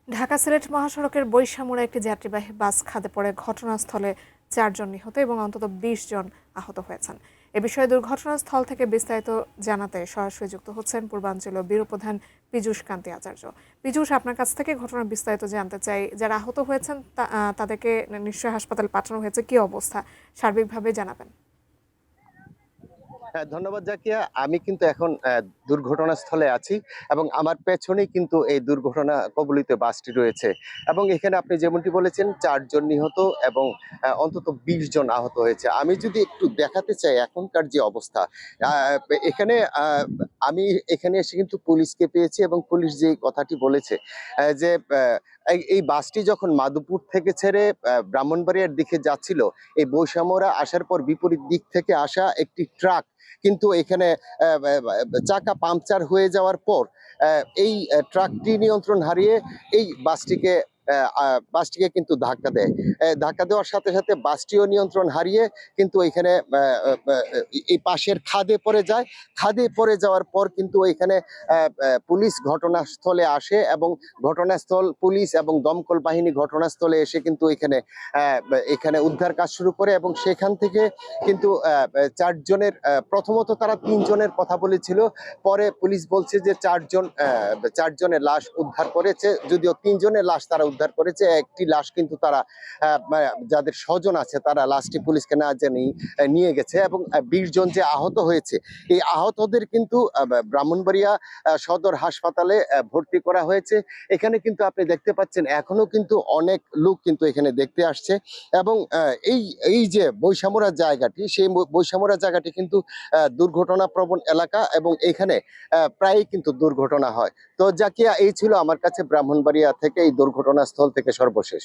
ঢাকা সিলেট মহাসড়কের বৈশামুড়া একটি যাত্রীবাহী বাস খাদে পড়ে ঘটনাস্থলে 4 জন নিহত এবং অন্তত 20 জন আহত হয়েছেন। এ বিষয়ে দুর্ঘটনাস্থল থেকে বিস্তারিত জানাতে সরাসরি যুক্ত হচ্ছেন পূর্বাঞ্চলীয় ব্যুরো প্রধান পীযূষ কান্তি আচার্য। পীযূষ, আপনার কাছ থেকে ঘটনার বিস্তারিত জানতে চাই। যারা আহত হয়েছেন তাদেরকে নিশ্চয়ই হাসপাতালে পাঠানো হয়েছে, কি অবস্থা সার্বিকভাবে জানাবেন। ধন্যবাদ জাকিয়া। আমি কিন্তু এখন দুর্ঘটনাস্থলে আছি এবং আমার পেছনেই কিন্তু এই দুর্ঘটনা কবলিত বাসটি রয়েছে এবং এখানে আপনি যেমনটি বলেছেন 4 জন নিহত এবং অন্তত 20 জন আহত হয়েছে। আমি যদি একটু দেখাতে চাই এখনকার যে অবস্থা, এখানে আমি এখানে এসে কিন্তু পুলিশকে পেয়েছি এবং পুলিশ যে কথাটি বলেছে যে এই বাসটি যখন মাধুপুর থেকে ছেড়ে ব্রাহ্মণবাড়িয়ার দিকে যাচ্ছিল, এই বৈষম্যরা আসার পর বিপরীত দিক থেকে আসা একটি ট্রাক কিন্তু এখানে চাকা পাংচার হয়ে যাওয়ার পর এই ট্রাকটি নিয়ন্ত্রণ হারিয়ে এই বাসটিকে কিন্তু ধাক্কা দেয়। ধাক্কা দেওয়ার সাথে সাথে বাসটিও নিয়ন্ত্রণ হারিয়ে কিন্তু এখানে এই পাশের খাদে পড়ে যায়। খাদে পড়ে যাওয়ার পর কিন্তু এখানে পুলিশ ঘটনাস্থলে আসে এবং ঘটনাস্থল পুলিশ এবং দমকল বাহিনী ঘটনাস্থলে এসে কিন্তু এখানে উদ্ধার কাজ শুরু করে এবং সেখান থেকে কিন্তু 4 জনের, প্রথমত তারা 3 জনের কথা বলেছিল, পরে পুলিশ বলছে যে 4 জনের লাশ উদ্ধার করেছে, যদিও 3 জনের লাশ তারা উদ্ধার করেছে। একটি লাশ কিন্তু তারা যাদের স্বজন আছে তারা লাশটি পুলিশকে না জানিয়ে নিয়ে গেছে এবং 20 জন যে আহত হয়েছে এই আহতদের কিন্তু ব্রাহ্মণবাড়িয়া সদর হাসপাতালে ভর্তি করা হয়েছে। এখানে কিন্তু আপনি দেখতে পাচ্ছেন এখনো কিন্তু অনেক লোক কিন্তু এখানে দেখতে আসছে এবং এই যে বৈশামুড়া জায়গাটি, সেই বৈশামুড়া জায়গাটি কিন্তু দুর্ঘটনা প্রবণ এলাকা এবং এখানে প্রায়ই কিন্তু দুর্ঘটনা হয়। তো জাকিয়া, এই ছিল আমার কাছে ব্রাহ্মণবাড়িয়া থেকে এই দুর্ঘটনাস্থল থেকে সর্বশেষ।